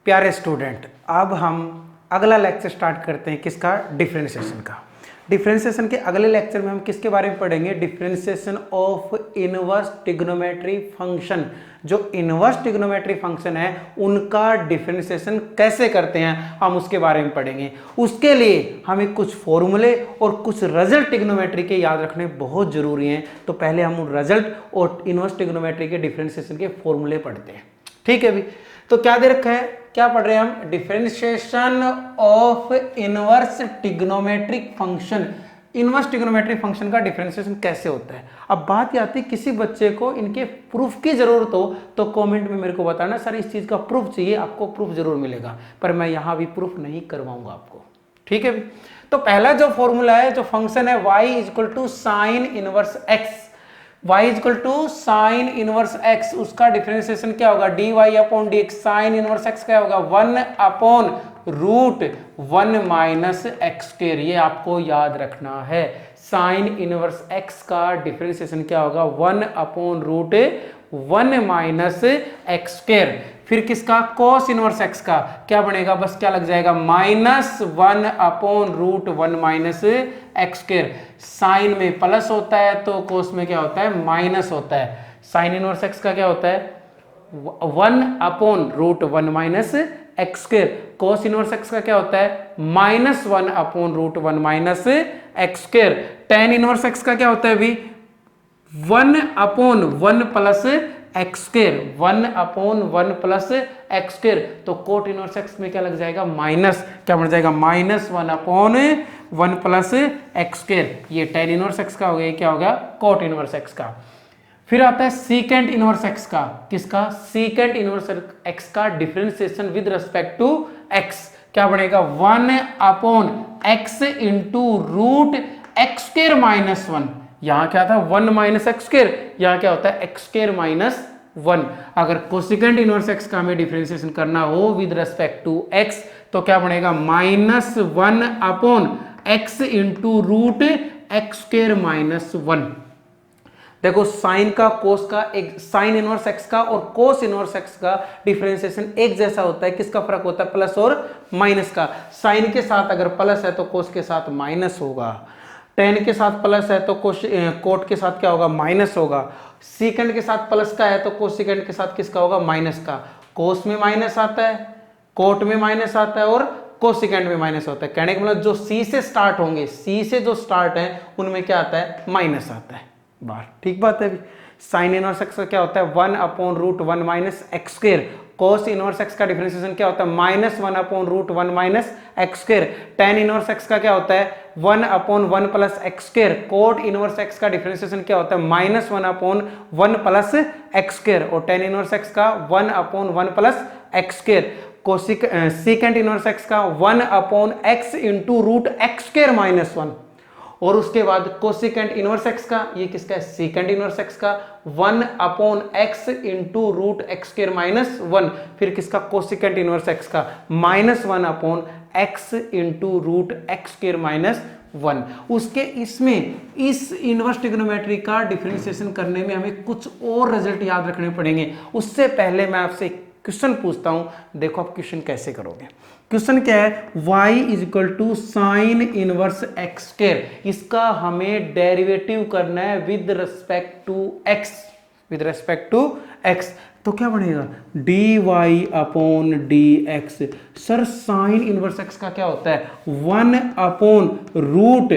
प्यारे स्टूडेंट, अब हम अगला लेक्चर स्टार्ट करते हैं किसका, डिफरेंशिएशन का। डिफरेंशिएशन के अगले लेक्चर में हम किसके बारे में पढ़ेंगे, differentiation of inverse trigonometry function. जो इनवर्स ट्रिग्नोमेट्री फंक्शन है उनका डिफरेंशिएशन कैसे करते हैं हम उसके बारे में पढ़ेंगे। उसके लिए हमें कुछ फॉर्मूले और कुछ रिजल्ट ट्रिग्नोमेट्री के याद रखने बहुत जरूरी हैं। तो पहले हम उन रिजल्ट और इनवर्स ट्रिग्नोमेट्री के डिफरेंशिएशन के फॉर्मूले पढ़ते हैं। ठीक है भी, तो क्या दे रखा है, क्या पढ़ रहे हैं हम, differentiation of inverse trigonometric function. Inverse trigonometric function का डिफरेंशिएशन कैसे होता है। अब बात ये आती है, किसी बच्चे को इनके प्रूफ की जरूरत हो तो कमेंट में मेरे को बताना, सर इस चीज का प्रूफ चाहिए, आपको प्रूफ जरूर मिलेगा, पर मैं यहां भी प्रूफ नहीं करवाऊंगा आपको। ठीक है, तो पहला जो फॉर्मूला है, जो फंक्शन है y equal to sine inverse x, y equal to sine inverse x, उसका डिफरेंशिएशन क्या होगा, dy upon dx। Sine inverse x क्या होगा, 1 upon root 1 minus x square. ये आपको याद रखना है। साइन इनवर्स x का डिफरेंशिएशन क्या होगा, 1 upon root 1 minus x square. फिर किसका, कोस इनवर्स x का क्या बनेगा, बस क्या लग जाएगा, minus 1 upon root 1 minus x square. Sine में प्लस होता है तो कोस में क्या होता है, माइनस होता है। साइन इनवर्स x का क्या होता है, 1 upon root 1 minus x square. Cos inverse x का क्या होता है, minus 1 upon root 1 minus x square. Tan inverse x का क्या होता है भी, 1 upon 1 plus x square, 1 upon 1 plus x square. तो कोट इनवर्स x में क्या लग जाएगा, माइनस, क्या बन जाएगा, minus 1 upon 1 plus x square. ये टेन इनवर्स x का हो गया, क्या होगा, कोट इनवर्स x का। फिर आता है सीकेंट इनवर्स x का, किसका, सीकेंट इनवर्स x का differentiation with respect to x क्या बनेगा, 1 upon x into root x square minus 1। यहां क्या था, 1 माइनस एक्स स्क्वायर, यहां क्या होता है, एक्स स्क्वायर माइनस 1। अगर कोसिकेंट इनवर्स x का हमें डिफरेंशिएशन करना हो विद रिस्पेक्ट टू x तो क्या बनेगा, minus 1 upon x into root x square minus 1। देखो साइन का, कोस का, एक साइन इनवर्स x का और कोस इनवर्स x का डिफरेंशिएशन एक जैसा होता है। किसका फर्क होता है, प्लस और माइनस का। साइन के साथ अगर प्लस है तो कोस के साथ माइनस होगा, टेन के साथ प्लस है तो कोट के साथ क्या होगा, माइनस होगा। सीकेंड के साथ प्लस का है तो कोसिकेंड के साथ किसका होगा, माइनस का। कोस में माइनस आता है, कोट में माइनस आता है और कोसिकेंड में माइनस होता है। कहने का मतलब जो सी से स्टार्ट होंगे, सी से जो स्टार्ट है उनमें क्या आता है, माइनस आता है बाहर। ठीक बात है। साइन इनवर्स x का क्या होता है, 1 upon root 1 minus x square. Cos inverse x का डिफरेंशिएशन क्या होता है, minus 1 upon root 1 minus x square. Tan inverse x का क्या होता है, 1 upon 1 plus x square. Cot inverse x का डिफरेंशिएशन क्या होता है, minus 1 upon 1 plus x square. और टेन इनवर्स x का 1 upon 1 plus x square. Secant inverse x का 1 upon x into root x square minus 1। और उसके बाद कोसिकेंट इनवर्स x का, ये किसका है, सीकेंट इनवर्स x का 1 upon x into root x square minus 1। फिर किसका, कोसिकेंट इनवर्स x का minus 1 upon x into root x square minus 1। उसके इसमें इस इनवर्स ट्रिग्नोमेट्री का डिफरेंशिएशन करने में हमें कुछ और रिजल्ट याद रखने पड़ेंगे। उससे पहले मैं आपसे क्वेश्चन पूछता हूं, देखो आप क्वेश्चन कैसे करोगे। क्वेश्चन क्या है, y is equal to sine inverse x square. इसका हमें डेरिवेटिव करना है with respect to x, with respect to x। तो क्या बनेगा, dy upon dx। Sir sine inverse x का क्या होता है, 1 upon root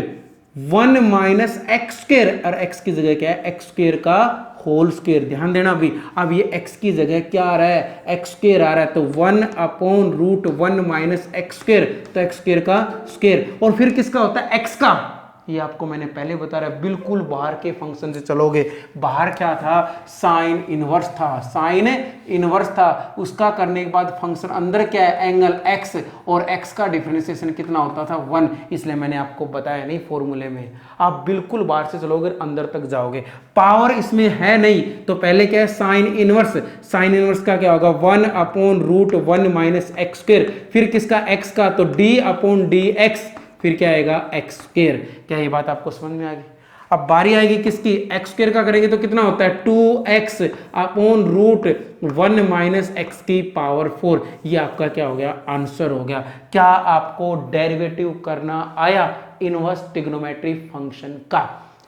1 minus x square, और x की जगह क्या है, एक्स स्क्वायर का होल स्क्वायर। ध्यान देना भी, अब ये x की जगह क्या आ रहा है, एक्स स्क्वायर आ रहा है, तो 1 upon root 1 minus x square, तो एक्स स्क्वायर का स्क्वायर। और फिर किसका होता है, x का, ये आपको मैंने पहले बता रहा, बिल्कुल बाहर के फंक्शन से चलोगे। बाहर क्या था, साइन इनवर्स था, साइन इनवर्स था। उसका करने के बाद फंक्शन अंदर क्या है, एंगल x, और x का डिफरेंशिएशन कितना होता था, 1। इसलिए मैंने आपको बताया नहीं फॉर्मूले में। आप बिल्कुल बाहर से चलोगे, अंदर तक जाओगे। पावर इसमें है नहीं, तो पहले क्या है, साइन इनवर्स। साइन इनवर्स का क्या होगा, 1 upon root 1 minus x square. फिर किसका, x का, तो d अपॉन डी एक्स। फिर क्या आएगा, एक्स स्क्वायर। क्या ये बात आपको समझ में आ गई। अब बारी आएगी किसकी, एक्स स्क्वायर का करेंगे तो कितना होता है 2x upon root 1 minus x की पावर 4। ये आपका क्या हो गया, आंसर हो गया। क्या आपको डेरिवेटिव करना आया इनवर्स ट्रिग्नोमेट्री फंक्शन का?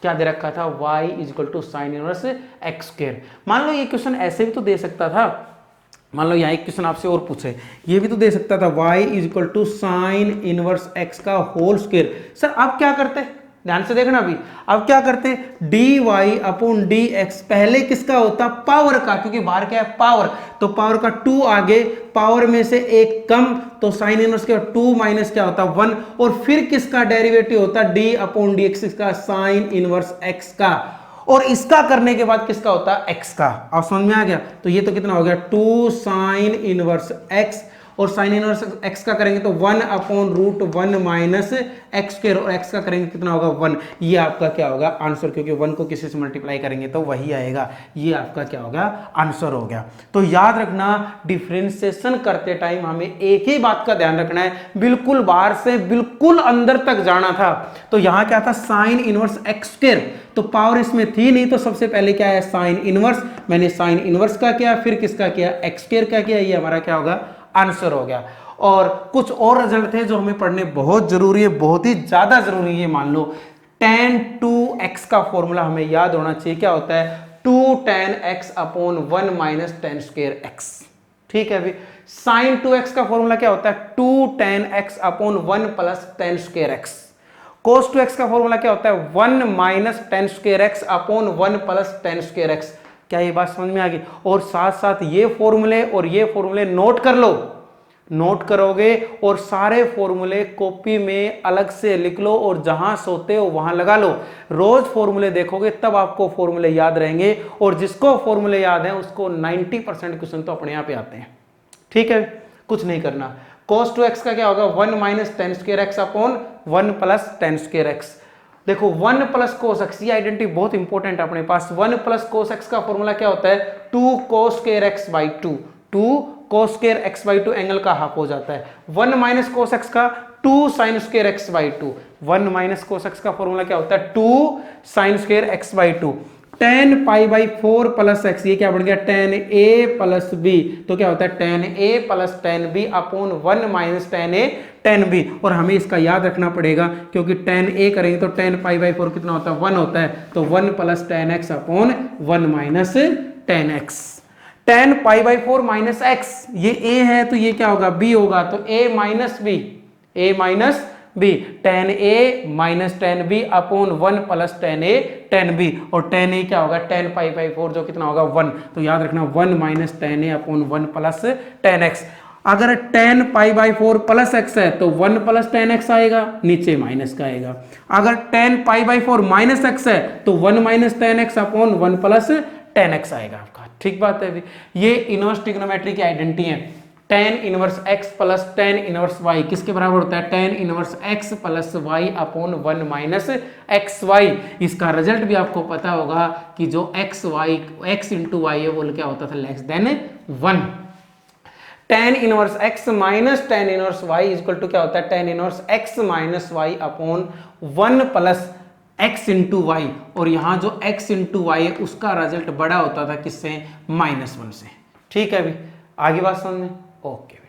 क्या दे रखा था, y equal to sine inverse x square. मान लो ये क्वेश्चन ऐसे भी तो दे सकता था, मान लो यहाँ एक क्वेश्चन आपसे और पूछे, ये भी तो दे सकता था y equal to sine inverse x का होल स्क्वायर। सर आप क्या करते, ध्यान से देखना अभी, अब क्या करते हैं, d y upon d x पहले किसका होता, पावर का, क्योंकि बाहर क्या है पावर, तो पावर का 2 आगे, पावर में से एक कम, तो साइन इनवर्स के 2 माइनस क्या होता 1, और फिर किसका डेरिवेटिव होता डी अपॉन डी एक्स का, साइन इनवर्स एक्स का, और इसका करने के बाद किसका होता है एक्स का। आप समझ में आ गया, तो ये तो कितना हो गया 2 साइन इनवर्स एक्स, और साइन इनवर्स एक्स का करेंगे तो 1 upon root 1 minus x square, और एक्स का करेंगे कितना होगा 1। ये आपका क्या होगा आंसर, क्योंकि 1 को किसी से मल्टीप्लाई करेंगे तो वही आएगा। ये आपका क्या होगा आंसर हो गया। तो याद रखना डिफरेंशिएशन करते टाइम हमें एक ही बात का ध्यान रखना है, बिल्कुल बाहर से बिल्कुल अंदर तक जाना था। तो यहां क्या था, साइन इनवर्स एक्स स्क्वायर, तो पावर इसमें थी नहीं, तो सबसे पहले क्या है साइन इनवर्स, मैंने साइन इनवर्स का किया, फिर किसका किया एक्स स्क्वायर का किया, ये हमारा क्या होगा आंसर हो गया। और कुछ और रिजल्ट थे जो हमें पढ़ने बहुत जरूरी है, बहुत ही ज्यादा जरूरी है। मान लो tan 2x का फॉर्मूला हमें याद होना चाहिए, क्या होता है 2 tan x upon 1 minus tan square x। ठीक है अभी sin 2x का फॉर्मूला क्या होता है 2 tan x upon 1 plus tan square x। cos 2x का फॉर्मूला क्या होता है 1 minus tan square x upon 1 plus tan square x। क्या ये बात समझ में आ गई? और साथ साथ ये फॉर्मूले और ये फॉर्मूले नोट कर लो, नोट करोगे और सारे फॉर्मूले कॉपी में अलग से लिख लो, और जहां सोते हो वहां लगा लो। रोज फॉर्मूले देखोगे तब आपको फॉर्मूले याद रहेंगे, और जिसको फॉर्मूले याद है उसको 90% क्वेश्चन तो अपने आप ही आते हैं। ठीक है, कुछ नहीं करना। cos 2x का क्या होगा 1 minus tan square x upon 1 plus tan square x। देखो 1 प्लस कोस एक्स, ये आइडेंटिटी बहुत इंपॉर्टेंट है अपने पास। 1 प्लस कोस एक्स का फॉर्मूला क्या होता है 2 cos square x by 2, 2 cos square x by 2 angle का हाफ हो जाता है। 1 माइनस कोस एक्स का 2 sine square x by 2, 1 minus cos x का फॉर्मूला क्या होता है 2 sine square x by 2। tan pi by 4 plus x, ये क्या बन गया tan a प्लस b, तो क्या होता है tan a plus tan b upon 1 minus tan a tan b। और हमें इसका याद रखना पड़ेगा, क्योंकि tan a करेंगे तो tan पाई बाई 4 कितना होता है 1 होता है, तो 1 plus tan x upon 1 minus tan x। tan pi by 4 minus x, ये a है तो ये क्या होगा b होगा, तो a minus b, a minus b, tan a minus tan b upon 1 plus tan a tan b, और tan a क्या होगा tan पाई बाई 4 जो कितना होगा 1, तो याद रखना 1 minus tan a upon 1 plus tan x। अगर tan pi by 4 plus x है तो 1 प्लस tan x आएगा, नीचे माइनस का आएगा। अगर tan pi by 4 minus x है तो 1 minus tan x upon 1 plus tan x आएगा आपका। ठीक बात है अभी, ये इनवर्स ट्रिग्नोमेट्री की आइडेंटिटी है। tan inverse x plus tan inverse y किसके बराबर होता है tan inverse x plus y upon 1 minus xy। इसका रिजल्ट भी आपको पता होगा कि जो x इंटू y है वो क्या होता था less than 1। tan inverse x minus tan inverse y equal to क्या होता है tan inverse x minus y upon 1 plus x into y, और यहाँ जो x इंटू वाई है उसका रिजल्ट बड़ा होता था किससे -1 से। ठीक है अभी आगे बात समझ में, ओके।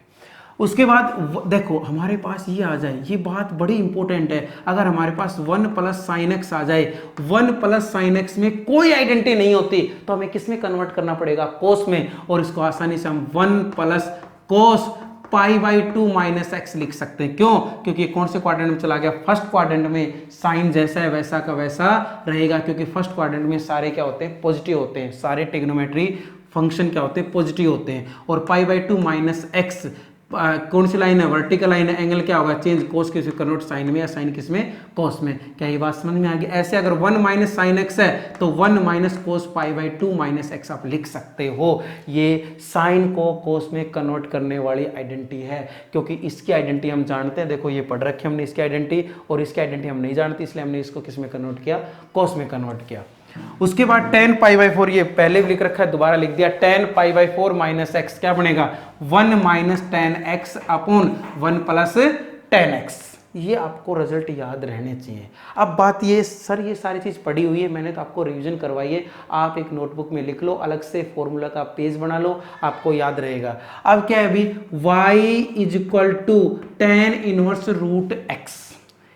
उसके बाद देखो हमारे पास ये आ जाए, ये बात बड़ी इंपॉर्टेंट है। अगर हमारे पास 1 प्लस साइन एक्स आ जाए, 1 प्लस साइन एक्स में कोई आइडेंटिटी नहीं होती तो हमें किस में कन्वर्ट करना पड़ेगा कोस में, और इसको आसानी से हम 1 plus cos pi by 2 minus x लिख सकते हैं। क्यों? क्योंकि कौन से क्वाड्रेंट में चला गया, फर्स्ट क्वाड्रेंट में। साइन जैसा है वैसा का वैसा रहेगा, क्योंकि फर्स्ट क्वाड्रेंट में सारे क्या होते हैं पॉजिटिव होते हैं, सारे ट्रिग्नोमेट्री फंक्शन क्या होते हैं पॉजिटिव होते हैं। और पाई बाई 2 माइनस एक्स कौन सी लाइन है, वर्टिकल लाइन है। एंगल क्या होगा चेंज, कोस किस में कन्वर्ट साइन में, या साइन किस में कोस में। क्या ये बात समझ में आ गई? ऐसे अगर 1 माइनस साइन एक्स है तो 1 minus cos pi by 2 minus x आप लिख सकते हो। ये साइन को कोस में कन्वर्ट करने वाली आइडेंटिटी है, क्योंकि इसकी आइडेंटिटी हम जानते हैं। देखो ये पढ़ रखे हमने इसकी आइडेंटिटी, और इसकी आइडेंटिटी हम नहीं जानते, इसलिए हमने इसको किस में कन्वर्ट किया, कोस में कन्वर्ट किया। उसके बाद tan पाई बाई 4, ये पहले भी लिख रखा है दोबारा लिख दिया, tan pi by 4 minus x क्या बनेगा 1 minus tan x upon 1 plus tan x। ये आपको रिजल्ट याद रहने चाहिए। अब बात ये सर ये सारी चीज़ पढ़ी हुई है, मैंने तो आपको रिवीजन करवाई है, आप एक नोटबुक में लिख लो, अलग से फॉर्मूला का पेज बना लो, आपको याद रहेगा। अब क्या है अभी y is equal to tan inverse root x,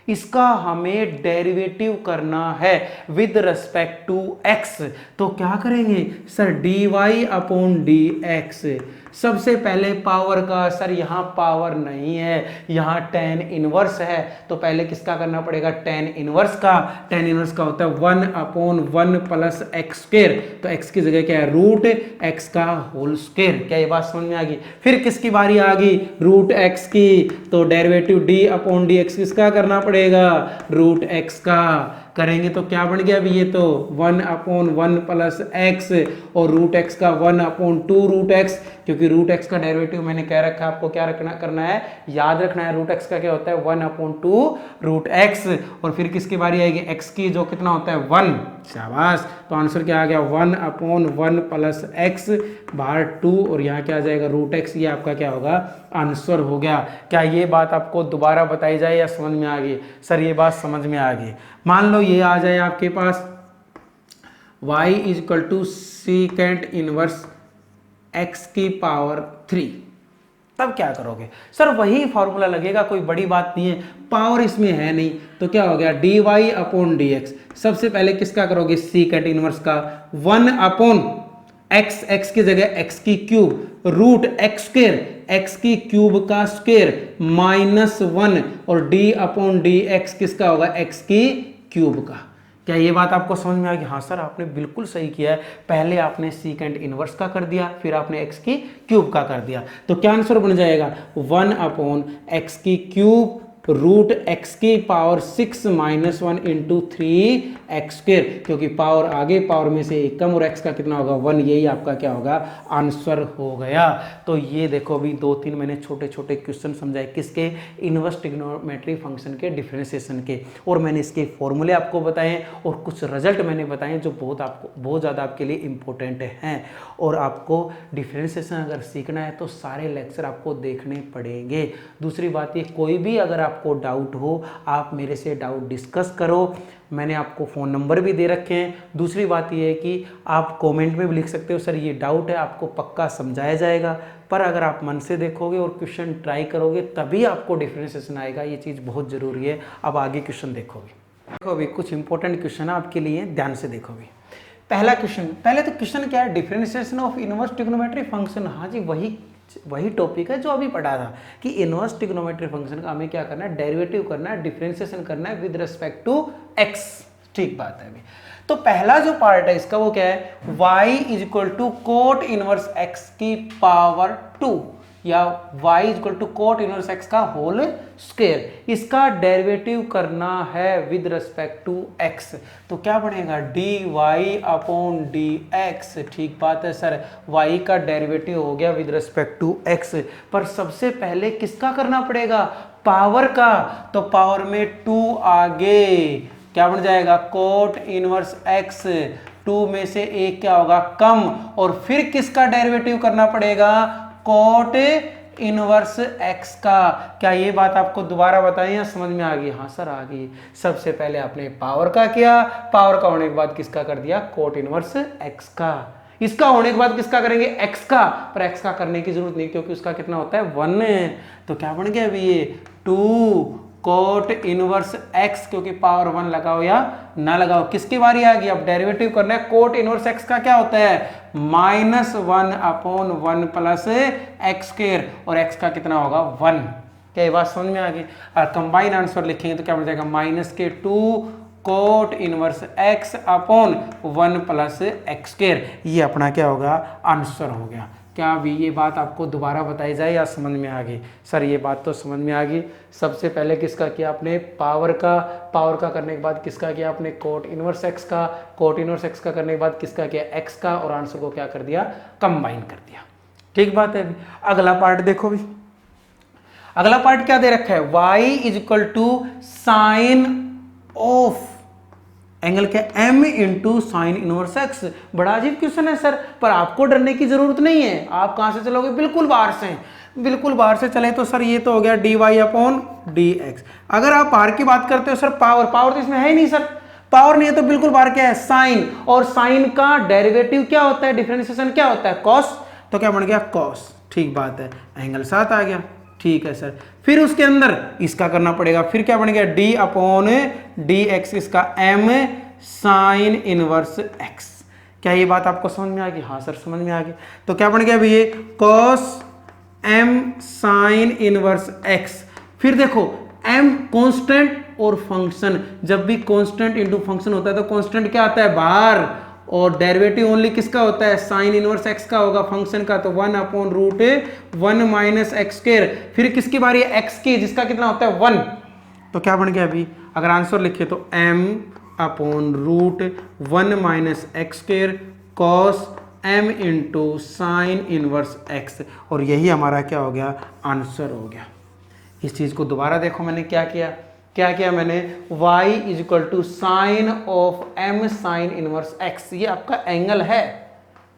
इसका हमें डेरिवेटिव करना है विद रिस्पेक्ट टू x। तो क्या करेंगे सर, dy अपॉन dx। सबसे पहले पावर का, सर यहाँ पावर नहीं है, यहाँ tan इनवर्स है, तो पहले किसका करना पड़ेगा, tan इनवर्स का। tan इनवर्स का होता है 1 अपॉन 1 प्लस एक्स स्क्वायर, तो x की जगह क्या है रूट x का होल स्क्वायर। क्या ये बात समझ में आ गई? फिर किसकी बारी आ गई, रूट x की, तो डेरिवेटिव d अपॉन dx किसका करना पड़ेगा, रूट x का। करेंगे तो क्या बन गया अभी, ये तो 1 अपॉन 1 प्लस एक्स और रूट एक्स का 1 अपॉन 2 रूट एक्स, क्योंकि रूट एक्स का डेरिवेटिव मैंने कह रखा है आपको क्या करना है, याद रखना है। रूट एक्स का क्या होता है 1 अपॉन 2 रूट एक्स, और फिर किसकी बारी आएगी, एक्स की, जो कितना होता है 1। शाबाश, तो आंसर क्या आ गया 1 अपॉन 1 प्लस एक्स बाहर 2, और यहाँ क्या आ जाएगा रूट एक्स, ये आपका क्या होगा आंसर हो गया। क्या ये बात आपको दोबारा बताई जाए या समझ में आ गई? सर ये बात समझ में आ गई। मान लो ये आ जाए आपके पास y is equal to secant inverse x की पावर 3, तब क्या करोगे? सर वही फॉर्मूला लगेगा, कोई बड़ी बात नहीं है, पावर इसमें है नहीं, तो क्या हो गया dy अपॉन dx। सबसे पहले किसका करोगे, सीकेंट इनवर्स का, 1 अपॉन x, x की जगह x की cube, root x square, x की क्यूब का स्क्वायर माइनस 1, और d अपॉन dx किसका होगा, x की क्यूब का। क्या ये बात आपको समझ में आ गई? हाँ सर आपने बिल्कुल सही किया है, पहले आपने सीकेंट इनवर्स का कर दिया, फिर आपने x की क्यूब का कर दिया, तो क्या आंसर बन जाएगा 1 अपॉन x की क्यूब रूट x की power 6 minus 1 into 3x square, क्योंकि पावर आगे पावर में से एक कम, और x का कितना होगा 1, यही आपका क्या होगा आंसर हो गया। तो ये देखो अभी 2-3 मैंने छोटे छोटे क्वेश्चन समझाए, किसके, इनवर्स ट्रिग्नोमेट्री फंक्शन के डिफरेंशिएशन के, और मैंने इसके फॉर्मूले आपको बताए, और कुछ रिजल्ट मैंने बताए जो बहुत ज़्यादा आपके लिए इंपॉर्टेंट हैं। और आपको डिफरेंशिएशन अगर सीखना है तो सारे लेक्चर आपको देखने पड़ेंगे। दूसरी बात ये, कोई भी अगर आपको डाउट हो आप मेरे से डाउट डिस्कस करो, मैंने आपको फ़ोन नंबर भी दे रखे हैं। दूसरी बात यह है कि आप कमेंट में भी लिख सकते हो सर ये डाउट है, आपको पक्का समझाया जाएगा। पर अगर आप मन से देखोगे और क्वेश्चन ट्राई करोगे तभी आपको डिफरेंशिएशन आएगा, ये चीज़ बहुत ज़रूरी है। अब आगे क्वेश्चन देखोगे, देखो अभी कुछ इंपॉर्टेंट क्वेश्चन है आपके लिए, ध्यान से देखोगे। पहला क्वेश्चन, पहले तो क्वेश्चन क्या है, differentiation of inverse trigonometry function. हाँ जी, वही टॉपिक है जो अभी पढ़ा था कि इनवर्स ट्रिग्नोमेट्री फंक्शन का हमें क्या करना है, डेरिवेटिव करना है, डिफरेंशिएशन करना है विद रिस्पेक्ट टू x। ठीक बात है अभी। तो पहला जो पार्ट है इसका वो क्या है, y is equal to cot inverse x की पावर 2, या y is equal to cot inverse x का होल स्क्वायर, इसका डेरिवेटिव करना है विद रिस्पेक्ट टू x। तो क्या बनेगा dy अपॉन dx। ठीक बात है सर, y का डेरिवेटिव हो गया विद रिस्पेक्ट टू x, पर सबसे पहले किसका करना पड़ेगा, पावर का। तो पावर में 2 आगे, क्या बन जाएगा कोट इनवर्स x, 2 में से 1 क्या होगा कम, और फिर किसका डेरिवेटिव करना पड़ेगा, कोट इनवर्स x का। क्या ये बात आपको दोबारा बताएं या समझ में आ गई? हाँ सर आ गई। सबसे पहले आपने पावर का किया, पावर का होने के बाद किसका कर दिया, कोट इनवर्स x का। इसका होने के बाद किसका करेंगे, x का, पर x का करने की जरूरत नहीं क्योंकि उसका कितना होता है 1। तो क्या बन गया अभी ये 2 कोट इनवर्स x, क्योंकि पावर 1 लगाओ या ना लगाओ। किसकी बारी आ गई, अब डेरिवेटिव करना है। कोट इनवर्स x का क्या होता है -1 अपॉन 1 प्लस एक्स स्क्वायर, और x का कितना होगा 1। क्या ये बात समझ में आ गई? और कंबाइन आंसर लिखेंगे तो क्या बन जाएगा -2 coat inverse x upon 1 plus x square, ये अपना क्या होगा आंसर हो गया। क्या अभी ये बात आपको दोबारा बताई जाए या समझ में आ गई? सर ये बात तो समझ में आ गई। सबसे पहले किसका किया आपने, पावर का, पावर का करने के बाद किसका किया आपने, कोट इनवर्स x का, कोट इनवर्स x का करने के बाद किसका किया x का, और आंसर को क्या कर दिया कंबाइन कर दिया। ठीक बात है। अभी अगला पार्ट देखो भी, अगला पार्ट क्या दे रखा है, y is equal to sine of angle क्या, m into sine inverse x. बड़ा अजीब क्वेश्चन है सर, पर आपको डरने की जरूरत नहीं है। आप कहां से चलोगे, बिल्कुल बाहर से, बिल्कुल बाहर से चले तो सर ये तो हो गया d y upon d x. अगर आप पावर की बात करते हो सर, पावर तो इसमें है ही नहीं सर, पावर नहीं है तो बिल्कुल बाहर क्या है, साइन, और साइन का डेरिवेटिव क्या होता है, डिफरेंशिएशन क्या होता है, कॉस, तो क्या बन गया कॉस। ठीक बात है, एंगल 7 आ गया। ठीक है सर, फिर उसके अंदर इसका करना पड़ेगा, फिर क्या बन गया डी अपॉन डी एक्स, इसका m साइन इनवर्स x। क्या ये बात आपको समझ में आ गई? हाँ सर समझ में आ गई। तो क्या बन गया भैया, cos m sine inverse x। फिर देखो m कांस्टेंट और फंक्शन, जब भी कांस्टेंट इंटू फंक्शन होता है तो कांस्टेंट क्या आता है बाहर, और डेरिवेटिव ओनली किसका होता है, साइन इनवर्स x का होगा फंक्शन का, तो 1 upon root 1 minus x square. फिर किसकी बारी है, x की, जिसका कितना होता है 1। तो क्या बन गया अभी, अगर आंसर लिखे तो m upon root 1 minus x square cos m into sine inverse x, और यही हमारा क्या हो गया, आंसर हो गया। इस चीज को दोबारा देखो, मैंने क्या किया मैंने, y is equal to sine of m sine inverse x। ये आपका एंगल है,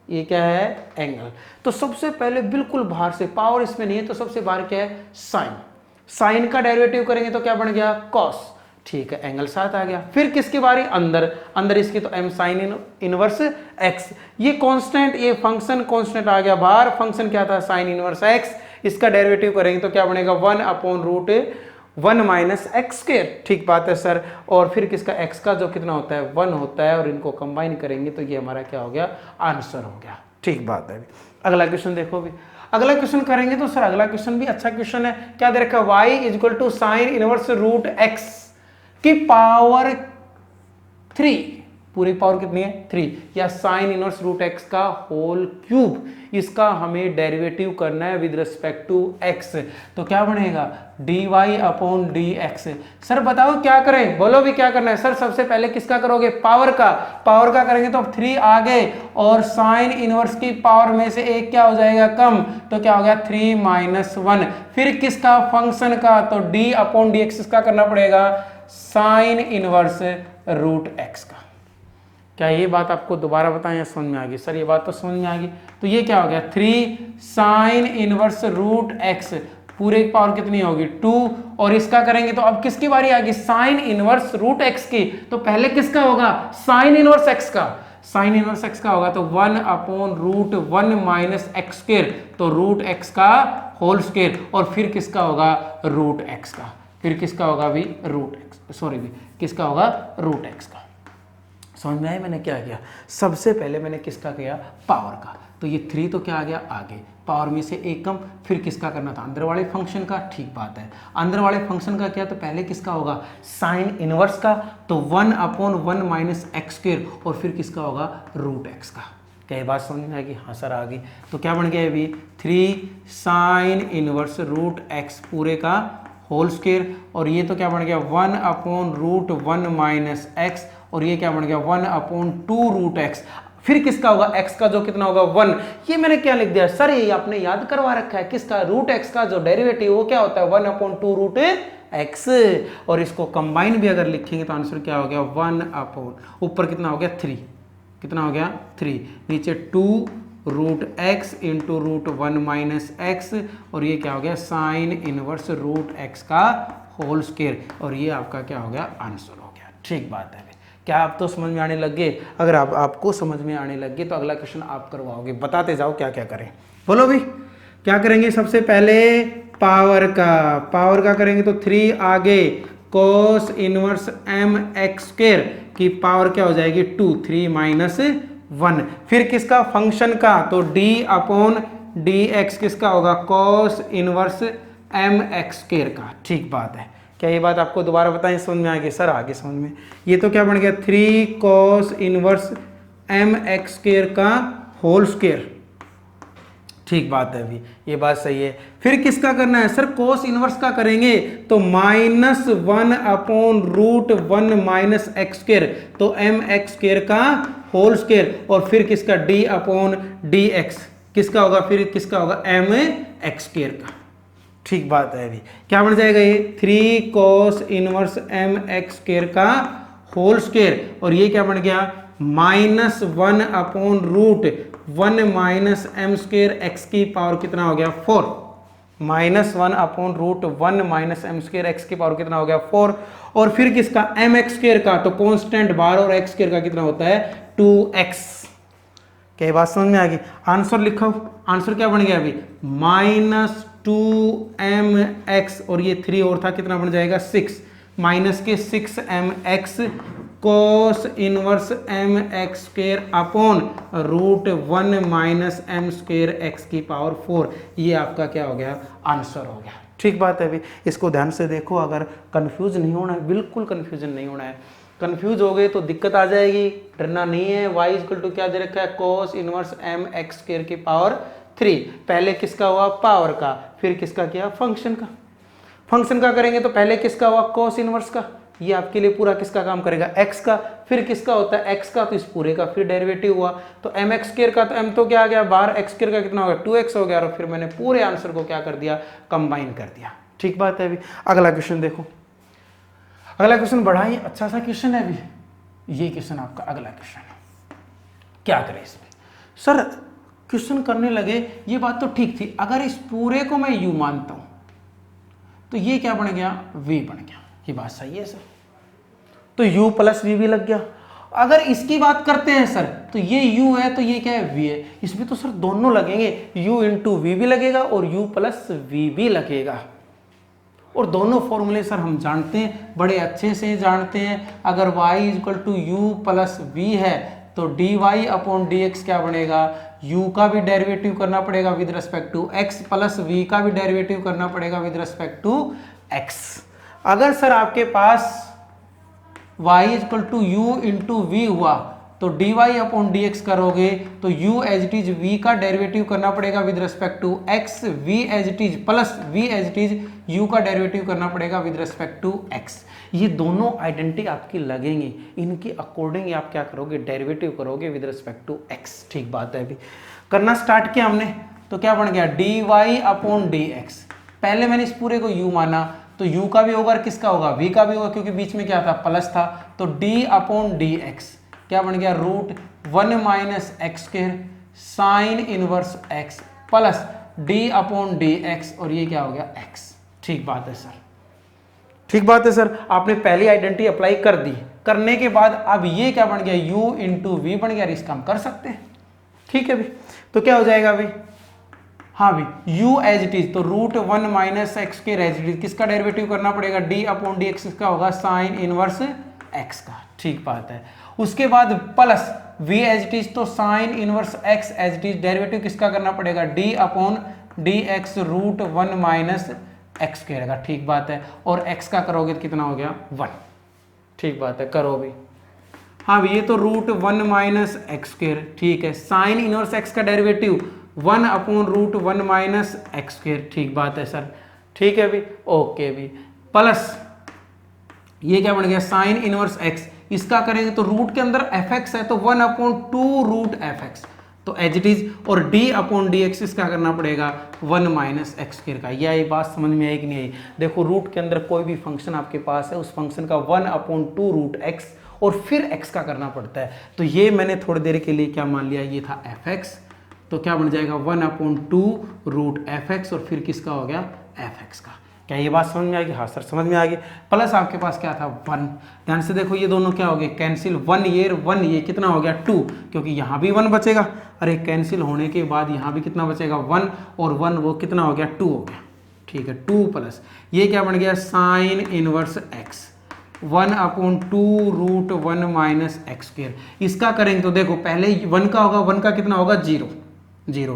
ये क्या है, एंगल। तो सबसे पहले बिल्कुल बाहर से, पावर इसमें नहीं है तो सबसे बाहर क्या है, साइन। साइन का डेरिवेटिव करेंगे तो क्या बन गया, कॉस। ठीक है, एंगल 7 आ गया। फिर किसकी बारी, अंदर इसकी, तो m साइन इनवर्स x। ये कांस्टेंट, ये फंक्शन कांस्टेंट आ गया बाहर, फंक्शन क्या था, साइन इनवर्स x। इसका डेरिवेटिव करेंगे तो क्या बनेगा, 1 upon root 1 minus x square. ठीक बात है सर। और फिर किसका, x का जो कितना होता है 1 होता है, और इनको कंबाइन करेंगे तो ये हमारा क्या हो गया, आंसर हो गया। ठीक बात है। अगला क्वेश्चन देखो भी, अगला क्वेश्चन करेंगे तो सर अगला क्वेश्चन भी अच्छा क्वेश्चन है। क्या दे रखा है, y is equal to sine inverse root x की पावर 3, पूरी पावर कितनी है 3, या साइन इनवर्स रूट x का होल क्यूब। इसका हमें डेरिवेटिव करना है विद रिस्पेक्ट टू x। तो क्या बनेगा, dy अपॉन dx। सर बताओ क्या करें, बोलो भी क्या करना है। सर सबसे पहले किसका करोगे, पावर का करेंगे तो 3 आ गए, और साइन इनवर्स की पावर में से एक क्या हो जाएगा, कम, तो क्या हो गया 3 माइनस 1। फिर किसका, फंक्शन का, तो d अपॉन dx इसका करना पड़ेगा साइन इनवर्स रूट x का। क्या ये बात आपको दोबारा बताएं या समझ में आ गई? सर ये बात तो समझ में आ गई। तो ये क्या हो गया, 3 साइन इनवर्स रूट x, पूरे की पावर कितनी होगी 2, और इसका करेंगे तो अब किसकी बारी आ गई, साइन इनवर्स रूट x की। तो पहले किसका होगा, साइन इनवर्स x का, साइन इनवर्स x का होगा तो 1 upon root 1 minus x square, तो रूट x का होल स्क्वायर, और फिर किसका होगा, रूट x का। फिर किसका होगा भी, रूट x, सॉरी भी किसका होगा, रूट x का। समझ में आया मैंने क्या किया, सबसे पहले मैंने किसका किया, पावर का। तो ये 3 तो क्या आ गया आगे, पावर में से एक कम। फिर किसका करना था, अंदर वाले फंक्शन का। ठीक बात है, अंदर वाले फंक्शन का क्या, तो पहले किसका होगा, साइन इनवर्स का, तो 1 अपॉन 1 माइनस एक्स स्क्वायर, और फिर किसका होगा, रूट एक्स का। क्या ये बात समझ में आएगी? हाँ सर आ गई। तो क्या बन गया अभी, 3 साइन इनवर्स रूट एक्स पूरे का होल स्क्वायर, और ये तो क्या बन गया 1 अपॉन रूट 1 माइनस एक्स, और ये क्या बन गया 1 अपॉन 2 रूट एक्स। फिर किसका होगा, x का जो कितना होगा 1। ये मैंने क्या लिख दिया सर, ये आपने याद करवा रखा है, किसका, रूट x का जो डेरिवेटिव वो क्या होता है 1 अपॉन 2 रूट x, और इसको कंबाइन भी अगर लिखेंगे तो आंसर क्या हो गया 1 अपॉन, ऊपर कितना हो गया 3, कितना हो गया 3, नीचे 2 root x into root 1 minus x, और ये क्या हो गया साइन इनवर्स रूट x का होल स्क्वायर, और ये आपका क्या हो गया, आंसर हो गया। ठीक बात है, क्या आप तो समझ में आने लग गए? अगर आपको समझ में आने लग गए तो अगला क्वेश्चन आप करवाओगे, बताते जाओ क्या क्या करें। बोलो भी क्या करेंगे, सबसे पहले पावर का करेंगे तो 3 आगे, cos inverse m x square की पावर क्या हो जाएगी 2, 3 माइनस 1। फिर किसका, फंक्शन का, तो d अपॉन डी एक्स किसका होगा, cos inverse m x square का। ठीक बात है, क्या ये बात आपको दोबारा बताएं, समझ में आ गई? सर आगे समझ में। ये तो क्या बन गया 3 cos inverse m x square का होल स्क्वायर। ठीक बात है, अभी ये बात सही है। फिर किसका करना है सर, cos इनवर्स का करेंगे तो -1 upon root 1 minus x square, तो m x स्क्वायर का होल स्क्वायर, और फिर किसका d अपॉन डी एक्स किसका होगा, फिर किसका होगा m x स्क्वायर का। ठीक बात है, अभी क्या बन जाएगा ये 3 cos inverse m x square का होल स्क्वायर, और ये क्या बन गया -1/√1 माइनस एम स्क्वायर एक्स की पावर कितना हो गया 4, -1/√1 माइनस एम स्क्वायर एक्स की पावर कितना हो गया 4, और फिर किसका एम एक्स स्क्वायर का, तो कांस्टेंट बार और एक्स स्क्वायर का कितना होता है 2x। क्या बात समझ में आ गई? आंसर लिखो, आंसर क्या बन गया अभी -2mx, और ये 3 और था कितना बन जाएगा 6, माइनस के 6mx cos inverse mx square upon √1 minus m square x की पावर 4, ये आपका क्या हो गया आंसर हो गया। ठीक बात है अभी, इसको ध्यान से देखो, अगर कंफ्यूज नहीं होना है, बिल्कुल कंफ्यूजन नहीं होना है, कंफ्यूज हो गए तो दिक्कत आ जाएगी, डरना नहीं है। y इक्वल टू क्या दे रखा है cos इनवर्स mx स्क्वायर की पावर 3, पहले किसका हुआ पावर का, फिर किसका किया फंक्शन का, फंक्शन का करेंगे तो पहले किसका हुआ cos इनवर्स का, ये आपके लिए पूरा किसका काम करेगा x का, फिर किसका होता है x का, तो इस पूरे का फिर डेरिवेटिव हुआ, तो mx स्क्वायर का, तो m तो क्या आ गया बाहर, x स्क्वायर का कितना हो गया 2x हो गया, और फिर मैंने पूरे आंसर को क्या कर दिया कंबाइन कर दिया। ठीक बात है अभी, अगला क्वेश्चन देखो, अगला क्वेश्चन बड़ा ही अच्छा सा क्वेश्चन है अभी, ये क्वेश्चन आपका अगला क्वेश्चन है, क्या करें इसमें सर, क्वेश्चन करने लगे, ये बात तो ठीक थी, अगर इस पूरे को मैं u मानता हूं तो ये क्या बन गया v बन गया, ये बात सही है सर, तो u प्लस वी भी लग गया। अगर इसकी बात करते हैं सर, तो ये u है तो ये क्या है v है, इसमें तो सर दोनों लगेंगे, u इंटू वी भी लगेगा और u प्लस वी भी लगेगा, और दोनों फॉर्मूले सर हम जानते हैं, बड़े अच्छे से जानते हैं। अगर y equal to u plus v है तो dy अपॉन dx क्या बनेगा, u का भी डेरिवेटिव करना पड़ेगा with respect to x, plus v का भी डेरिवेटिव करना पड़ेगा विद रिस्पेक्ट टू x। अगर सर आपके पास y equal to u into v हुआ तो dy अपॉन dx करोगे तो u as it is v का डेरिवेटिव करना पड़ेगा with respect to x, v as it is plus v as it is u का डेरिवेटिव करना पड़ेगा विद रिस्पेक्ट टू x। ये दोनों आइडेंटिटी आपकी लगेंगे, इनके अकॉर्डिंग आप क्या करोगे डेरिवेटिव करोगे विद रिस्पेक्ट टू x। ठीक बात है, अभी करना स्टार्ट किया हमने, तो क्या बन गया dy अपॉन dx, पहले मैंने इस पूरे को u माना तो u का भी होगा और किसका होगा v का भी होगा, क्योंकि बीच में क्या था प्लस था, तो d अपॉन dx क्या बन गया √1 minus x square sign inverse x plus d upon dx, और ये क्या हो गया x। ठीक बात है सर, ठीक बात है सर, आपने पहली आइडेंटिटी अप्लाई कर दी, करने के बाद अब ये क्या बन गया u इंटू वी बन गया, इसका हम कर सकते हैं। ठीक है भाई, तो क्या हो जाएगा अभी, हाँ भाई u एज इट इज, तो √1 minus x square as it is, किसका डेरिवेटिव करना पड़ेगा d अपॉन dx, किसका होगा साइन इनवर्स x का। ठीक बात है, उसके बाद plus v as it is, तो sine inverse x as it is, derivative किसका करना पड़ेगा d upon dx √1 minus x square का। ठीक बात है, और x का करोगे तो कितना हो गया 1। ठीक बात है, करो भी, हाँ भी ये तो √1 माइनस एक्स स्क्वायर, ठीक है, साइन इनवर्स x का derivative 1 upon √1 minus x square. ठीक बात है सर, ठीक है भी, ओके भी, प्लस ये क्या बन गया साइन इनवर्स x, इसका करेंगे तो रूट के अंदर fx है तो 1 अपॉन 2√fx, तो एज इट इज, और d अपॉन dx इसका करना पड़ेगा 1 माइनस एक्स स्क्वायर का। यह बात समझ में आई कि नहीं आई? देखो रूट के अंदर कोई भी फंक्शन आपके पास है, उस फंक्शन का 1 अपॉन 2√x और फिर x का करना पड़ता है, तो ये मैंने थोड़ी देर के लिए क्या मान लिया, ये था fx, तो क्या बन जाएगा 1 अपॉन 2√fx, और फिर किसका हो गया fx का। क्या ये बात समझ में आ गई? हाँ सर समझ में आ गई। प्लस आपके पास क्या था 1, ध्यान से देखो ये दोनों क्या हो गए कैंसिल, 1 ये कितना हो गया 2, क्योंकि यहाँ भी 1 बचेगा, अरे कैंसिल होने के बाद यहाँ भी कितना बचेगा 1, और 1 वो कितना हो गया 2 हो गया। ठीक है, 2 प्लस ये क्या बन गया sine inverse x 1 upon 2√1 minus x square. इसका करेंगे तो देखो पहले 1 का होगा, 1 का कितना होगा 0,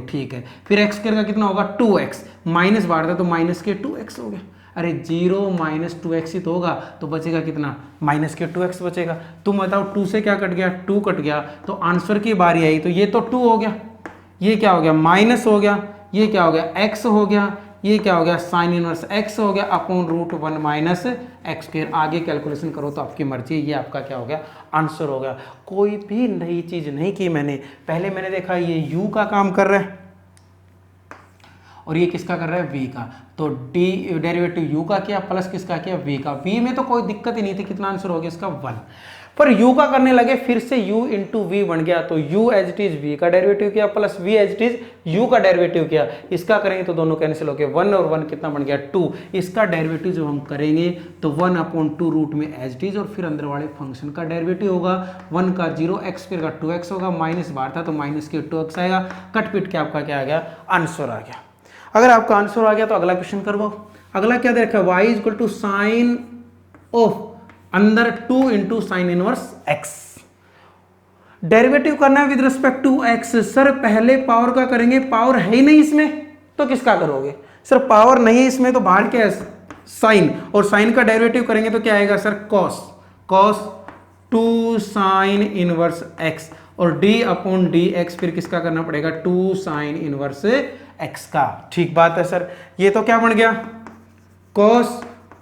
ठीक है, फिर एक्स स्क्वायर का कितना होगा 2x, माइनस बाहर था तो माइनस के 2x हो गया, अरे 0 माइनस 2x ही तो होगा, तो बचेगा कितना माइनस के 2x बचेगा। तुम बताओ 2 से क्या कट गया 2 कट गया, तो आंसर की बारी आई, तो ये तो 2 हो गया, ये क्या हो गया माइनस हो गया, ये क्या हो गया x हो गया, ये क्या हो गया साइन इनवर्स x हो गया अपॉन √1 माइनस एक्स स्क्वायर। आगे कैलकुलेशन करो तो आपकी मर्जी, ये आपका क्या हो गया आंसर हो गया। कोई भी नई चीज नहीं की मैंने, पहले मैंने देखा ये u का काम कर रहा है और ये किसका कर रहा है v का, तो d डेरिवेटिव u का किया प्लस किसका किया v का, v में तो कोई दिक्कत ही नहीं थी, कितना आंसर हो गया इसका 1। पर u का करने लगे फिर से u इंटू वी बन गया, तो u as it is v का डेरिवेटिव किया plus v as it is u का डेरिवेटिव किया, इसका करेंगे तो दोनों कैंसिल हो गए, 1 और 1 कितना बन गया 2, इसका डेरिवेटिव जब हम करेंगे तो 1/2 रूट में एज इट इज और फिर अंदर वाले फंक्शन का डेरिवेटिव होगा, 1 का 0x फिर का 2x होगा, माइनस बाहर था तो माइनस के 2x आएगा, कट पिट के आपका क्या आ गया आंसर आ गया। अगर आपका आंसर आ गया तो अगला क्वेश्चन करवाओ। अगला क्या दे रखा है, y equal to sine of अंदर 2 into sine inverse x, derivative करना है with respect to x। Sir पहले पावर का करेंगे, पावर है ही नहीं इसमें तो किसका करोगे, सर पावर नहीं है इसमें तो बाहर क्या है साइन, और साइन का डेरिवेटिव करेंगे तो क्या आएगा sir cos 2 sine inverse x, और d/dx फिर किसका करना पड़ेगा 2 साइन इनवर्स x का। ठीक बात है सर, ये तो क्या बन गया cos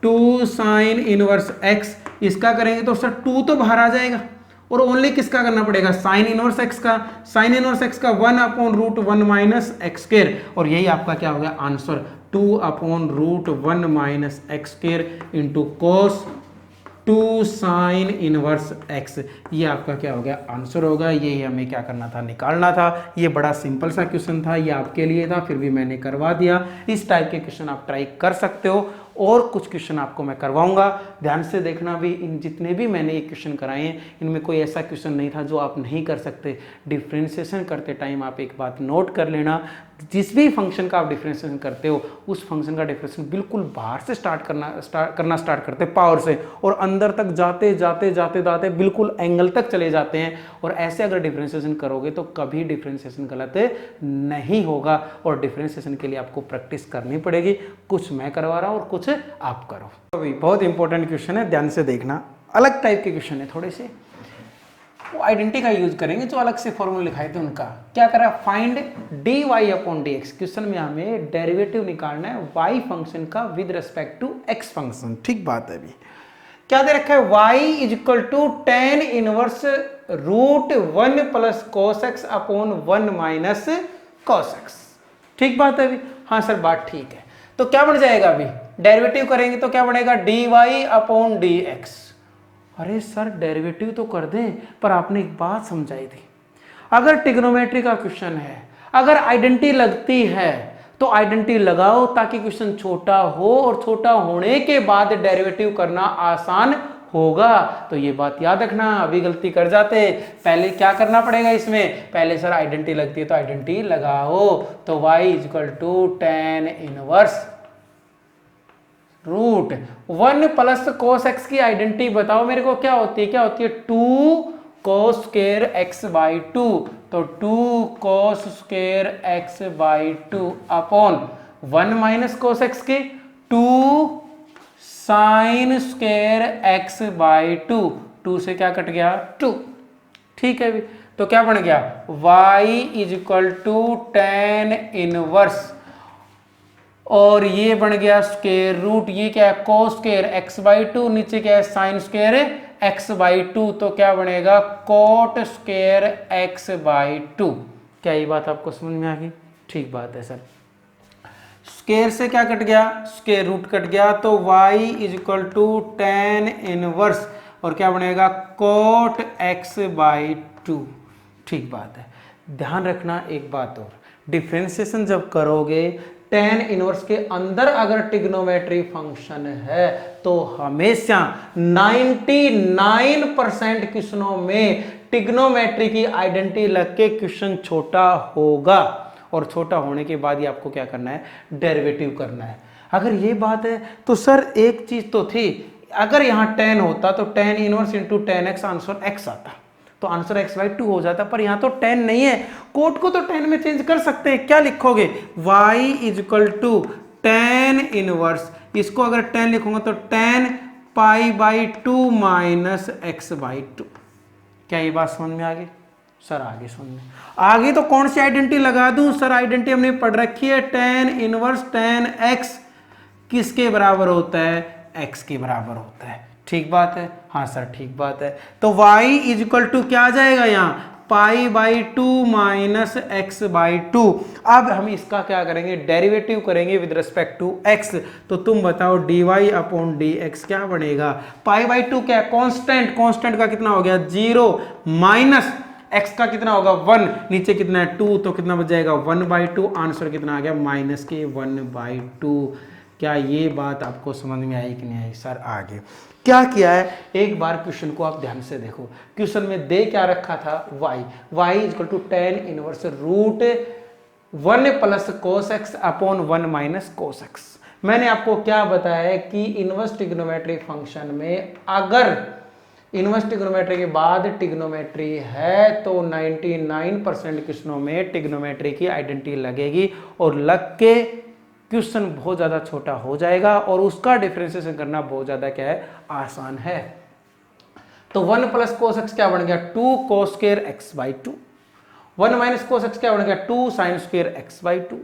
2 साइन इनवर्स x, इसका करेंगे तो सर 2 तो बाहर आ जाएगा और ओनली किसका करना पड़ेगा साइन इनवर्स x का, साइन इनवर्स x का 1/√1 माइनस एक्स स्क्वायर, और यही आपका क्या हो गया answer 2/√1 minus x square into cos 2 sine inverse x, ये आपका क्या हो गया आंसर होगा। यही हमें क्या करना था निकालना था। ये बड़ा सिंपल सा क्वेश्चन था, ये आपके लिए था फिर भी मैंने करवा दिया। इस टाइप के क्वेश्चन आप ट्राई कर सकते हो, और कुछ क्वेश्चन आपको मैं करवाऊंगा, ध्यान से देखना भी। इन जितने भी मैंने ये क्वेश्चन कराए हैं इनमें कोई ऐसा क्वेश्चन नहीं था जो आप नहीं कर सकते। डिफ्रेंशिएशन करते टाइम आप एक बात नोट कर लेना, जिस भी फंक्शन का आप डिफ्रेंशिएशन करते हो उस फंक्शन का डिफ्रेंशिएशन बिल्कुल बाहर से करना स्टार्ट करते पावर से, और अंदर तक जाते जाते जाते जाते बिल्कुल एंगल तक चले जाते हैं, और ऐसे अगर डिफ्रेंशिएशन करोगे तो कभी डिफ्रेंशिएशन गलत नहीं होगा। और डिफ्रेंशिएशन के लिए आपको प्रैक्टिस करनी पड़ेगी, कुछ मैं करवा रहा हूँ और कुछ आप करो। अभी बहुत इंपॉर्टेंट क्वेश्चन है, ध्यान से देखना। अलग टाइप के क्वेश्चन है थोड़े से, वो आइडेंटिटी का यूज करेंगे जो अलग से फॉर्मूला लिखाए थे उनका। क्या करा, फाइंड dy/dx। क्वेश्चन में हमें डेरिवेटिव निकालना है y फंक्शन का with respect to x function. ठीक बात है। अभी क्या दे रखा है, y is equal to tan inverse √1 plus cos x upon 1 minus cos x। ठीक बात है अभी, हाँ सर बात ठीक है। तो क्या बन जाएगा, अभी डेरिवेटिव करेंगे तो क्या बनेगा dy/dx। अरे सर डेरिवेटिव तो कर दें, पर आपने एक बात समझाई थी, अगर ट्रिग्नोमेट्री का क्वेश्चन है, अगर आइडेंटिटी लगती है तो आइडेंटिटी लगाओ ताकि क्वेश्चन छोटा हो, और छोटा होने के बाद डेरिवेटिव करना आसान होगा। तो ये बात याद रखना, अभी गलती कर जाते। पहले क्या करना पड़ेगा इसमें, पहले सर आइडेंटिटी लगती है तो आइडेंटिटी लगाओ। तो y is equal to tan inverse √1 plus cos x की आइडेंटिटी बताओ मेरे को क्या होती है, क्या होती है 2 cos स्क्वायर x/2, तो 2 cos square x/2 upon 1 minus cos x की 2 साइन स्क्वायर x/2, 2 से क्या कट गया 2। ठीक है, तो क्या बन गया y is equal to tan inverse, और ये बन गया स्क्वायर रूट, ये क्या है cos स्क्वायर x/2, नीचे क्या है साइन स्क्वायर x/2, तो क्या बनेगा cot स्क्वायर x/2। क्या ये बात आपको समझ में आ गई? ठीक बात है सर। स्क्वायर से क्या कट गया, स्क्वायर रूट कट गया, तो y is equal to tan inverse, और क्या बनेगा cot x/2। ठीक बात है। ध्यान रखना एक बात और, डिफरेंशिएशन जब करोगे tan इनवर्स के अंदर अगर ट्रिग्नोमेट्री फंक्शन है तो हमेशा 99% क्वेश्चनों में ट्रिग्नोमेट्री की आइडेंटिटी लग के क्वेश्चन छोटा होगा, और छोटा होने के बाद ही आपको क्या करना है, डेरिवेटिव करना है। अगर ये बात है तो सर एक चीज तो थी, अगर यहाँ tan होता तो tan inverse into tan x answer x आता, तो आंसर x/2 हो जाता, पर यहाँ तो tan नहीं है, कोट को तो tan में चेंज कर सकते हैं। क्या लिखोगे, y is equal to tan inverse, इसको अगर tan लिखूंगा तो tan π/2 माइनस x/2। क्या ये बात समझ में आ गई सर? आगे समझ में आगे तो कौन सी आइडेंटिटी लगा दूं सर? आइडेंटिटी हमने पढ़ रखी है, tan इनवर्स tan x किसके बराबर होता है, x के बराबर होता है। ठीक बात है, हाँ सर ठीक बात है। तो y इज इक्वल टू क्या आ जाएगा यहाँ पाई by to minus x by two. अब हम इसका क्या करेंगे, डेरिवेटिव करेंगे विद रिस्पेक्ट टू एक्स। तो तुम बताओ d y upon d x क्या बनेगा। पाई बाई टू क्या कांस्टेंट, कांस्टेंट का कितना हो गया 0 माइनस एक्स का कितना होगा 1, नीचे कितना है 2, तो कितना बच जाएगा 1/2। आंसर कितना आ गया माइनस के 1/2। क्या ये बात आपको समझ में आई कि नहीं आई। सर आगे क्या किया है, एक बार क्वेश्चन को आप ध्यान से देखो। क्वेश्चन में दे क्या रखा था, y equal to tan inverse root 1 plus cos x upon 1 minus cos x. मैंने आपको क्या बताया कि इनवर्स ट्रिग्नोमेट्री फंक्शन में अगर इनवर्स ट्रिग्नोमेट्री के बाद ट्रिग्नोमेट्री है तो 99% क्वेश्चनों में ट्रिग्नोमेट्री की आइडेंटिटी लगेगी और लग के क्वेश्चन बहुत ज़्यादा छोटा हो जाएगा और उसका डिफरेंशिएशन करना बहुत ज़्यादा क्या है, आसान है। तो 1 प्लस कोस एक्स क्या बन गया 2 cos square x by 2, 1 minus cos x क्या बन गया 2 साइन स्क्वायर एक्स बाई 2,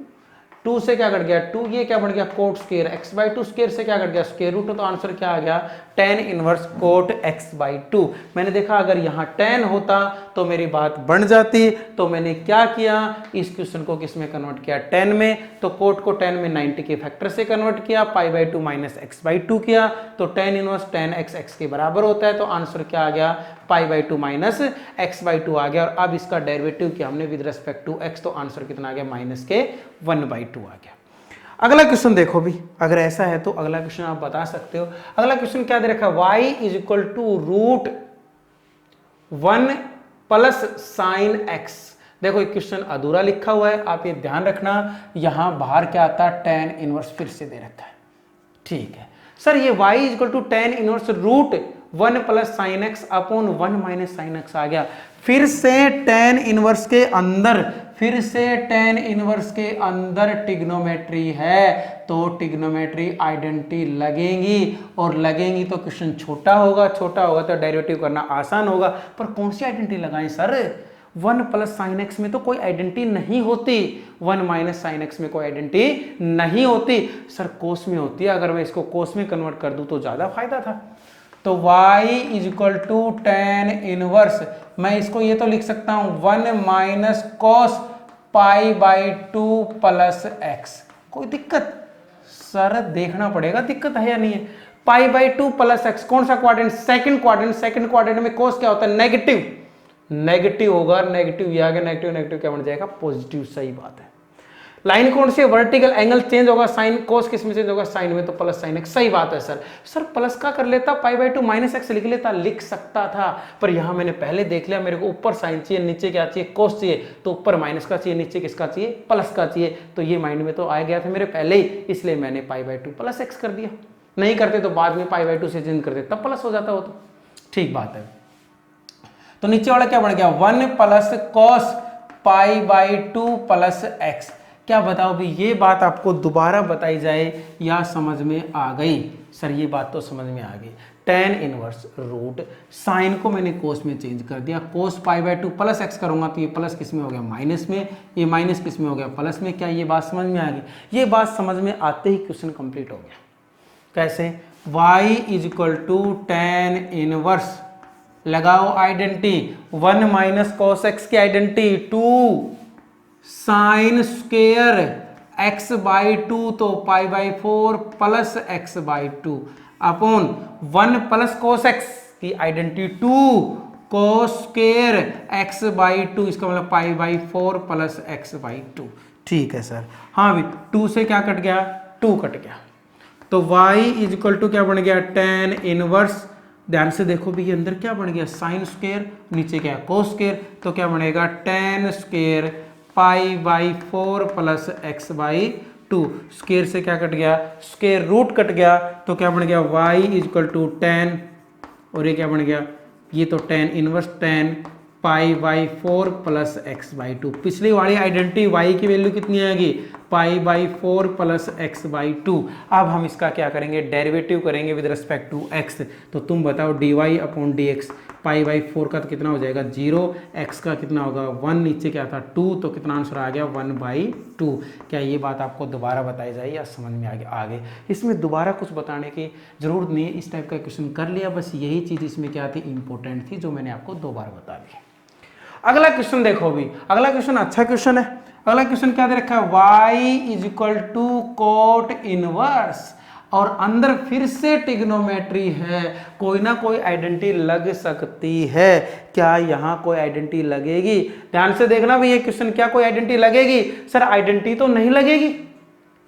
2 से क्या कट गया 2, ये क्या बन गया coat square x by 2, square से क्या कट गया स्क्वायर रूट। तो आंसर क्या आ गया tan inverse cot x by 2। मैंने देखा अगर यहाँ tan होता तो मेरी बात बन जाती, तो मैंने क्या किया इस क्वेश्चन को किस में कन्वर्ट किया tan में। तो कोट को tan में 90 के फैक्टर से कन्वर्ट किया, पाई बाई 2 माइनस एक्स बाई 2 किया, तो tan inverse tan x x के बराबर होता है। तो आंसर क्या आ गया पाई बाई 2 माइनस एक्स बाई 2 आ गया। और अब इसका डेरिवेटिव किया हमने विद रिस्पेक्ट टू x, तो आंसर कितना आ गया माइनस के 1/2 आ गया। अगला क्वेश्चन देखो भी, अगर ऐसा है तो अगला क्वेश्चन आप बता सकते हो। अगला क्वेश्चन क्या दे रखा है, y is equal to root 1 plus sine x। देखो एक क्वेश्चन अधूरा लिखा हुआ है, आप ये ध्यान रखना, यहां बाहर क्या आता है tan इनवर्स फिर से दे रखा है। ठीक है सर, ये y is equal to tan inverse root 1 plus sine x upon 1 minus sine x आ गया। फिर से tan इनवर्स के अंदर, फिर से tan इनवर्स के अंदर ट्रिग्नोमेट्री है तो ट्रिग्नोमेट्री आइडेंटिटी लगेंगी, और लगेंगी तो क्वेश्चन छोटा होगा, छोटा होगा तो डेरिवेटिव करना आसान होगा। पर कौन सी आइडेंटिटी लगाएं सर, 1 प्लस साइन एक्स में तो कोई आइडेंटिटी नहीं होती, 1 माइनस साइन एक्स में कोई आइडेंटिटी नहीं होती। सर कोस में होती है, अगर मैं इसको कोस में कन्वर्ट कर दूं तो ज्यादा फायदा था। तो y is equal to tan inverse, मैं इसको ये तो लिख सकता हूं 1 minus cos pi by 2 plus x. कोई दिक्कत सर, देखना पड़ेगा दिक्कत है या नहीं है। पाई बाई 2 प्लस एक्स, कौन सा quadrant, second quadrant, second quadrant में कोस क्या होता है नेगेटिव, नेगेटिव होगा, नेगेटिव ये आ गया, नेगेटिव नेगेटिव क्या बन जाएगा पॉजिटिव। सही बात है। लाइन कौन सी, वर्टिकल एंगल चेंज होगा, साइन कोस किस में चेंज होगा, साइन में, तो प्लस साइन एक्स। सही बात है सर। सर प्लस का कर लेता, पाई बाई 2 माइनस एक्स लिख लेता, लिख सकता था, पर यहां मैंने पहले देख लिया मेरे को ऊपर साइन चाहिए, नीचे क्या चाहिए कोस चाहिए, तो ऊपर माइनस का चाहिए, नीचे किसका चाहिए प्लस का चाहिए। तो ये माइंड में तो आ गया था मेरे पहले ही, इसलिए मैंने पाई बाई 2 प्लस एक्स कर दिया। नहीं करते तो बाद में पाई बाई 2 से चेंज करते तब प्लस हो जाता हो। तो ठीक बात है। तो नीचे वाला क्या बन गया 1 plus cos pi by 2 plus x. क्या बताओ भी, ये बात आपको दोबारा बताई जाए या समझ में आ गई। सर ये बात तो समझ में आ गई। tan इनवर्स रूट, साइन को मैंने कोस में चेंज कर दिया, कोस पाई बाई 2 प्लस एक्स करूंगा तो ये प्लस किस में हो गया माइनस में, ये माइनस किस में हो गया प्लस में। क्या ये बात समझ में आ गई। ये बात समझ में आते ही क्वेश्चन कंप्लीट हो गया। कैसे, y is equal to tan inverse, लगाओ आइडेंटिटी, 1 माइनस कॉस एक्स की identity 2 sine square x by 2, तो pi by 4 plus x by 2 upon 1 plus cos x की identity 2 cos square x by 2, इसका मतलब pi by 4 plus x by 2। ठीक है sir. हाँ भी 2 से क्या कट गया 2 कट गया, तो y इज इक्वल टू क्या बन गया tan इनवर्स। ध्यान से देखो भी, ये अंदर क्या बन गया साइन स्क्वेयर, नीचे क्या कोस स्क्वेयर, तो क्या बनेगा tan square pi by 4 plus x by 2। Square से क्या कट गया स्क्वेयर रूट कट गया, तो क्या बन गया y is equal to tan, और ये क्या बन गया, ये तो tan inverse tan pi by 4 plus x by 2। पिछली वाली आइडेंटिटी y की वैल्यू कितनी आएगी pi by 4 plus x by 2। अब हम इसका क्या करेंगे डेरिवेटिव करेंगे विद रिस्पेक्ट टू x। तो तुम बताओ d y upon d x, pi by 4 का तो कितना हो जाएगा 0, x का कितना होगा 1, नीचे क्या था 2, तो कितना आंसर आ गया 1/2। क्या ये बात आपको दोबारा बताई जाए या समझ में आ गई। इसमें दोबारा कुछ बताने की जरूरत नहीं है, इस टाइप का क्वेश्चन कर लिया, बस यही चीज़ इसमें क्या थी इंपॉर्टेंट थी जो मैंने आपको दोबारा बता दी। अगला क्वेश्चन देखो भी, अगला क्वेश्चन अच्छा क्वेश्चन है। अगला क्वेश्चन क्या दे रखा है, y is equal to cot inverse, और अंदर फिर से ट्रिग्नोमेट्री है, कोई ना कोई आइडेंटिटी लग सकती है। क्या यहाँ कोई आइडेंटिटी लगेगी? ध्यान से देखना भी ये क्वेश्चन, क्या कोई आइडेंटिटी लगेगी? सर आइडेंटिटी तो नहीं लगेगी,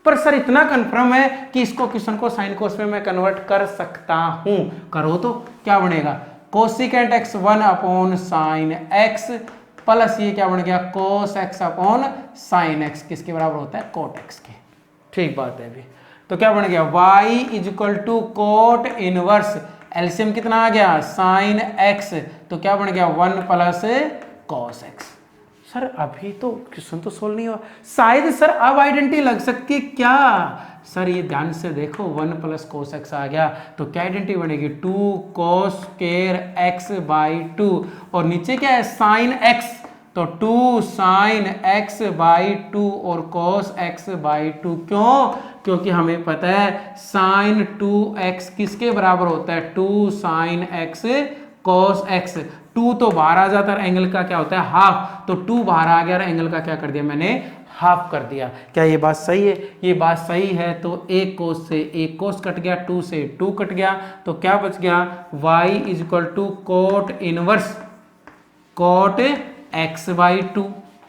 पर सर इतना कंफर्म है कि इसको क्वेश्चन को साइन कोस में मैं कन्वर्ट कर सकता हूं। करो तो क्या बनेगा, cosecant x 1 upon sine x plus ये क्या बन गया, कोस x अपॉन साइन x, किसके बराबर होता है, कोट x के। ठीक बात है अभी। तो क्या बन गया, y is equal to cot inverse, LCM कितना आ गया, साइन x, तो क्या बन गया 1 प्लस कॉस x। सर अभी तो क्वेश्चन तो सोल्व नहीं हुआ, शायद सर अब आइडेंटिटी लग सकती है क्या? सर ये ध्यान से देखो, 1 प्लस कोस एक्स आ गया, तो क्या आइडेंटिटी बनेगी, 2 कोस स्क्वायर एक्स बाई 2, और नीचे क्या है, साइन एक्स, तो 2 साइन एक्स बाई 2 और कोस एक्स बाई 2। क्यों? क्योंकि हमें पता है साइन 2x किसके बराबर होता है, 2 साइन x कोस x। 2 तो बाहर आ जाता है, एंगल का क्या होता है, हाफ, तो 2 बाहर आ गया और एंगल का क्या कर दिया मैंने, हाफ कर दिया। क्या ये बात सही है? ये बात सही है। तो एक कोस से एक कोस कट गया, 2 से 2 कट गया, तो क्या बच गया, y is equal to cot inverse cot x by 2।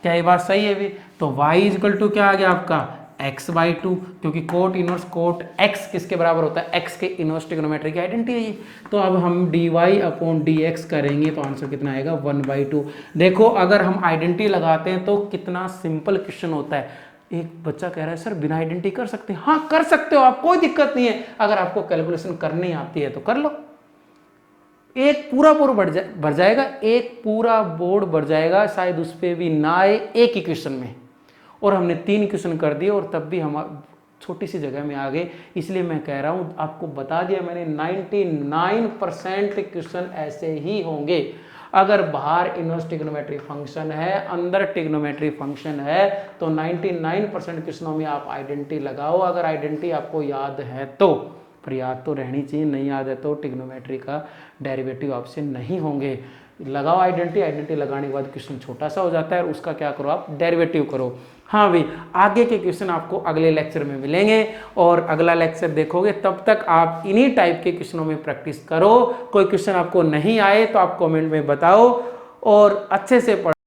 क्या ये बात सही है भी? तो y इज इक्वल टू क्या आ गया आपका, x बाई 2, क्योंकि कोट इनवर्स कोट x किसके बराबर होता है, x के इनवर्स ट्रिग्नोमेट्री की आइडेंटिटी है ये। तो अब हम dy अपॉन dx करेंगे तो आंसर कितना आएगा, 1/2। देखो अगर हम आइडेंटिटी लगाते हैं तो कितना सिंपल क्वेश्चन होता है। एक बच्चा कह रहा है सर बिना आइडेंटिटी कर सकते हैं? हाँ कर सकते हो आप, कोई दिक्कत नहीं है। अगर आपको कैलकुलेशन करनी आती है तो कर लो, एक पूरा बोर्ड भर जाएगा, एक पूरा बोर्ड भर जाएगा, शायद उस पर भी ना आए एक ही क्वेश्चन में। और हमने 3 क्वेश्चन कर दिए और तब भी हम छोटी सी जगह में आ गए। इसलिए मैं कह रहा हूँ, आपको बता दिया मैंने, 99% क्वेश्चन ऐसे ही होंगे। अगर बाहर इनवर्स ट्रिग्नोमेट्री फंक्शन है, अंदर ट्रिग्नोमेट्री फंक्शन है, तो 99% क्वेश्चनों में आप आइडेंटिटी लगाओ, अगर आइडेंटिटी आपको याद है तो। पर याद तो रहनी चाहिए, नहीं याद है तो ट्रिग्नोमेट्री का डेरिवेटिव आपसे नहीं होंगे। लगाओ आइडेंटिटी, आइडेंटिटी लगाने के बाद क्वेश्चन छोटा सा हो जाता है और उसका क्या करो, आप डेरिवेटिव करो। हाँ भाई, आगे के क्वेश्चन आपको अगले लेक्चर में मिलेंगे और अगला लेक्चर देखोगे। तब तक आप इन्हीं टाइप के क्वेश्चनों में प्रैक्टिस करो। कोई क्वेश्चन आपको नहीं आए तो आप कमेंट में बताओ और अच्छे से पढ़ो।